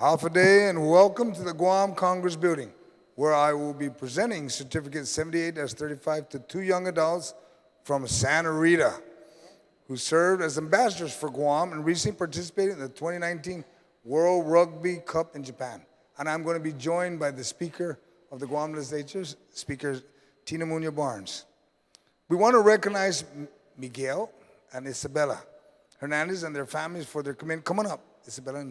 Half a day and welcome to the Guam Congress Building, where I will be presenting Certificate 78-35 to two young adults from Santa Rita who served as ambassadors for Guam and recently participated in the 2019 World Rugby Cup in Japan. And I'm going to be joined by the Speaker of the Guam Legislature, Speaker Tina Munoz Barnes. We want to recognize Miguel and Isabella Hernandez and their families for their commitment. Come on up, Isabella.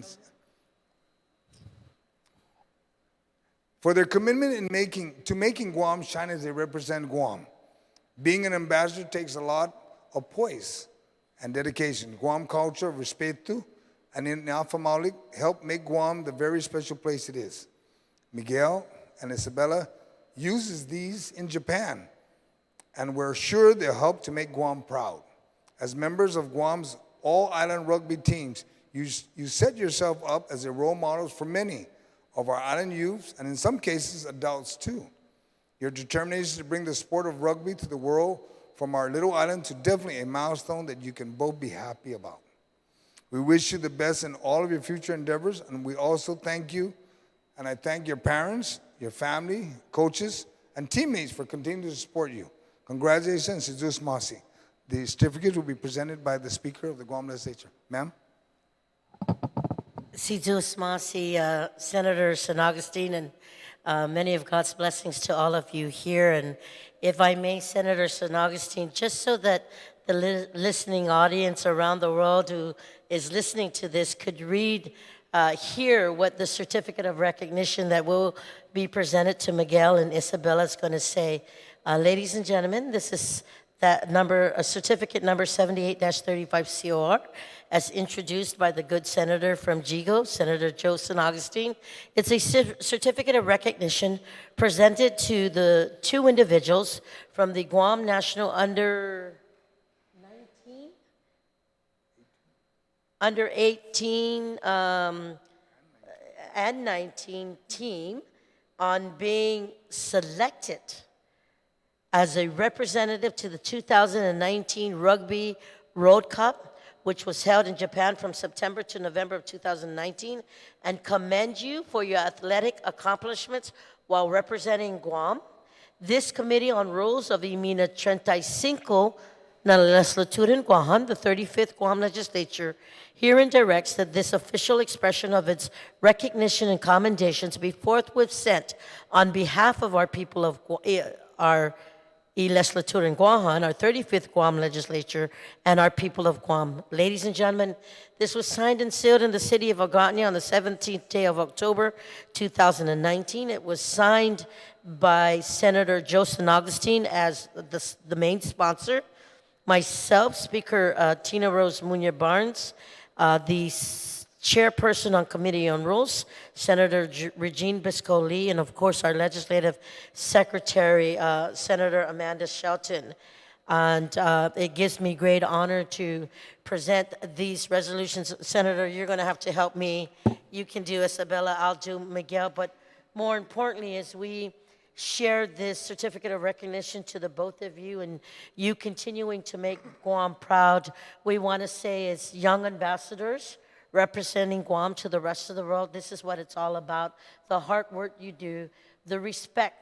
For their commitment in making Guam shine as they represent Guam. Being an ambassador takes a lot of poise and dedication. Guam culture, respeto, and in Alpha help make Guam the very special place it is. Miguel and Isabella uses these in Japan, and we're sure they'll help to make Guam proud. As members of Guam's all-island rugby teams, you set yourself up as a role models for many of our island youths, and in some cases, adults too. Your determination to bring the sport of rugby to the world from our little island to definitely a milestone that you can both be happy about. We wish you the best in all of your future endeavors, and we also thank you, and I thank your parents, your family, coaches, and teammates for continuing to support you. Congratulations, Jesus Masi. The certificate will be presented by the Speaker of the Guam Legislature. Ma'am? Si Diyos Masi, Senator San Agustin, and many of God's blessings to all of you here. And if I may, Senator San Agustin, just so that the listening audience around the world who is listening to this could hear what the certificate of recognition that will be presented to Miguel and Isabella is going to say. Ladies and gentlemen, this is that number, certificate number 78-35 COR, as introduced by the good senator from Jigo, Senator Joe San Agustin. It's a certificate of recognition presented to the two individuals from the Guam National Under 18 and 19 team on being selected as a representative to the 2019 Rugby Road Cup, which was held in Japan from September to November of 2019, and commend you for your athletic accomplishments while representing Guam. This Committee on Rules of Imina 35 na Legislatura en Guam, the 35th Guam Legislature, herein directs that this official expression of its recognition and commendations be forthwith sent on behalf of our people of our Legislatura en Guam, our 35th Guam Legislature, and our people of Guam. Ladies and gentlemen, this was signed and sealed in the city of Agustin on the 17th day of October, 2019. It was signed by Senator Joe San Agustin as the main sponsor, myself, Speaker Tina Rose Munoz Barnes, the chairperson on Committee on Rules, Senator Regine Bisco-Lee, and of course our legislative secretary, Senator Amanda Shelton. And it gives me great honor to present these resolutions. Senator, you're going to have to help me. You can do Isabella, I'll do Miguel, but more importantly, as we share this certificate of recognition to the both of you and you continuing to make Guam proud, we want to say as young ambassadors representing Guam to the rest of the world, this is what it's all about. The hard work you do, the respect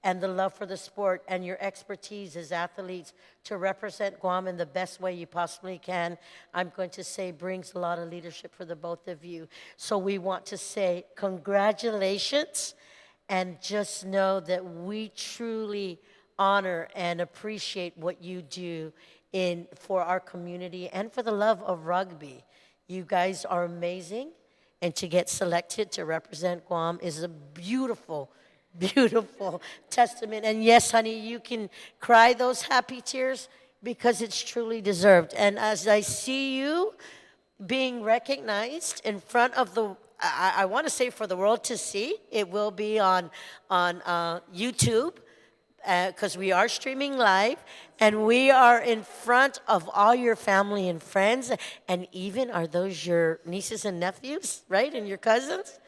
and the love for the sport, and your expertise as athletes to represent Guam in the best way you possibly can, I'm going to say brings a lot of leadership for the both of you. So we want to say congratulations, and just know that we truly honor and appreciate what you do for our community and for the love of rugby. You guys are amazing, and to get selected to represent Guam is a beautiful, beautiful testament. And yes, honey, you can cry those happy tears because it's truly deserved. And as I see you being recognized in front of I want to say for the world to see, it will be on YouTube, because we are streaming live, and we are in front of all your family and friends, and even are those your nieces and nephews, right, and your cousins?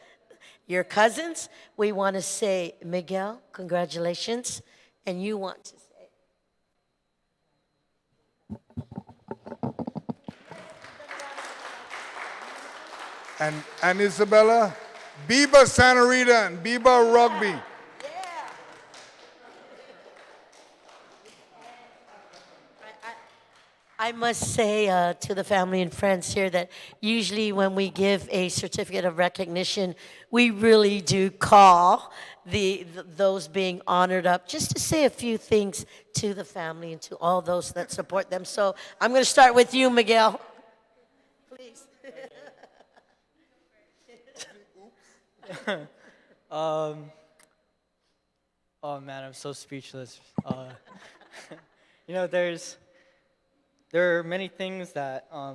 Your cousins, we want to say, Miguel, congratulations, and you want to say. And Isabella, Biba Santa Rita and Biba Rugby. I must say to the family and friends here that usually when we give a certificate of recognition, we really do call those being honored up just to say a few things to the family and to all those that support them. So I'm going to start with you, Miguel. Please. Oh man, I'm so speechless. You know, there are many things that I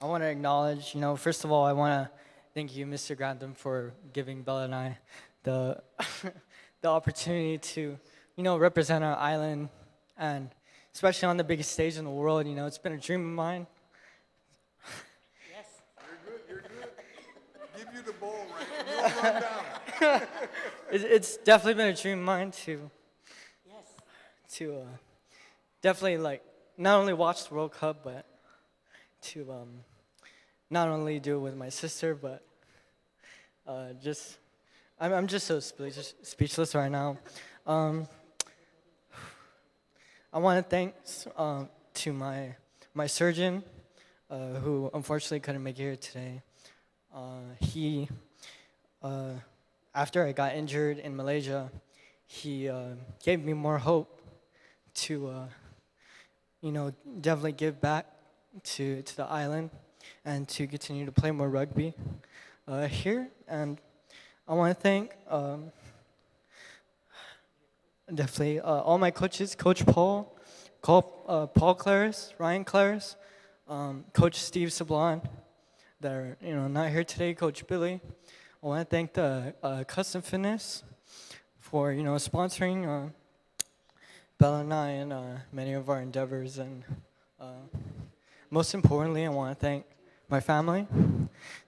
want to acknowledge. You know, first of all, I want to thank you, Mr. Grantham, for giving Bella and I the the opportunity to, you know, represent our island, and especially on the biggest stage in the world. You know, it's been a dream of mine. Yes. You're good. Give you the ball, right? You don't run down. It's definitely been a dream of mine Yes. to definitely like not only watch the World Cup, but to not only do it with my sister, but just I'm just so speechless right now. Um, I want to thank to my surgeon, who unfortunately couldn't make it here today. He after I got injured in Malaysia, he gave me more hope to you know, definitely give back to the island and to continue to play more rugby here. And I want to thank definitely all my coaches, Coach Paul Claris, Ryan Claris, Coach Steve Sablon, that are, you know, not here today, Coach Billy. I want to thank the Custom Fitness for, you know, sponsoring Bella and I in many of our endeavors, and most importantly, I want to thank my family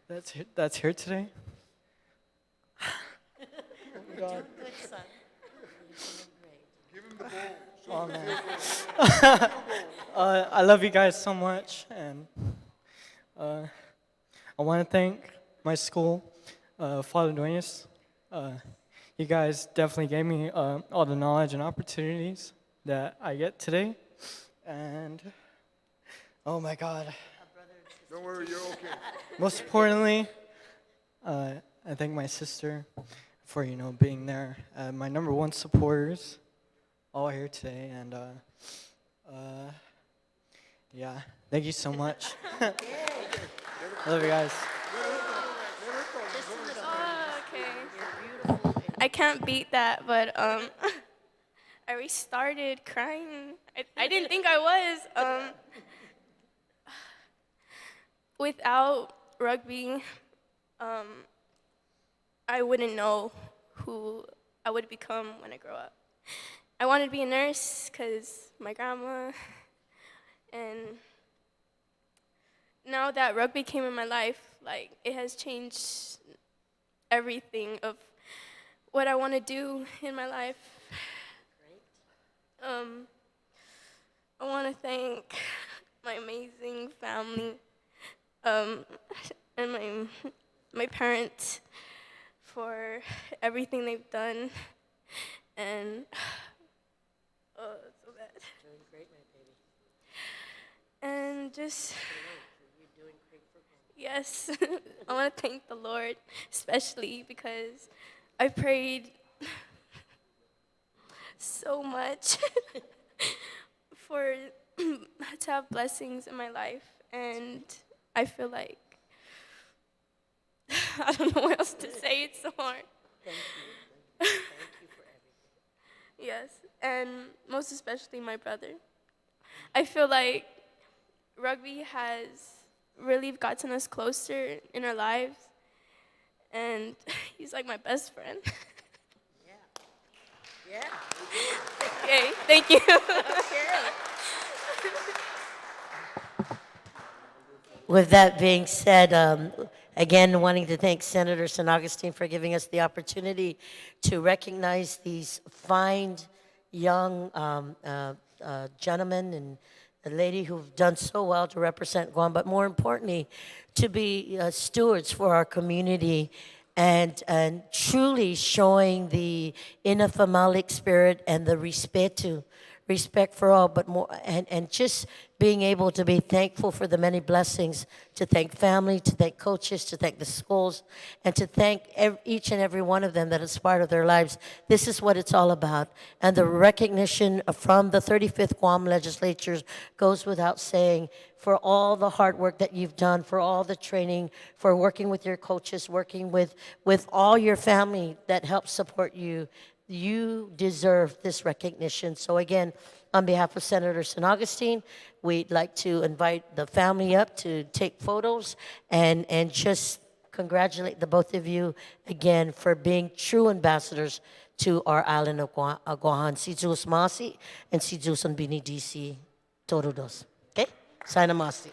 that's here today. You're doing good, son. You're doing great. Give him the ball. I love you guys so much, and I want to thank my school, Father Duenas. You guys definitely gave me all the knowledge and opportunities that I get today, and oh my God. Don't worry, you're okay. Most importantly, I thank my sister for, you know, being there. My number one supporters, all here today, and yeah, thank you so much. Love you guys. Oh, okay. I can't beat that, but I restarted crying. I didn't think I was. Without rugby, I wouldn't know who I would become when I grow up. I wanted to be a nurse because my grandma, and now that rugby came in my life, like, it has changed everything of what I want to do in my life. I want to thank my amazing family, and my parents for everything they've done, and oh, it's so bad. Doing great, my baby. And just You're doing great for God. yes, I want to thank the Lord, especially because I prayed so much for to have blessings in my life, and I feel like I don't know what else to say. It's so hard. Thank you. Thank you for everything. Yes, and most especially my brother. I feel like rugby has really gotten us closer in our lives, and he's like my best friend. Yeah. Okay, thank you. With that being said, again, wanting to thank Senator San Agustin for giving us the opportunity to recognize these fine young gentlemen and a lady who've done so well to represent Guam, but more importantly, to be stewards for our community and truly showing the inafamalic spirit and the respect for all, but more, and just being able to be thankful for the many blessings, to thank family, to thank coaches, to thank the schools, and to thank each and every one of them that is part of their lives. This is what it's all about. And the recognition from the 35th Guam legislatures goes without saying, for all the hard work that you've done, for all the training, for working with your coaches, working with all your family that helps support you. You deserve this recognition. So again, on behalf of Senator San Agustin, we'd like to invite the family up to take photos and just congratulate the both of you again for being true ambassadors to our island of Guahan. Si Diyos Masi and si Diyos ang binidisi. Todos. Okay? Sana Masi.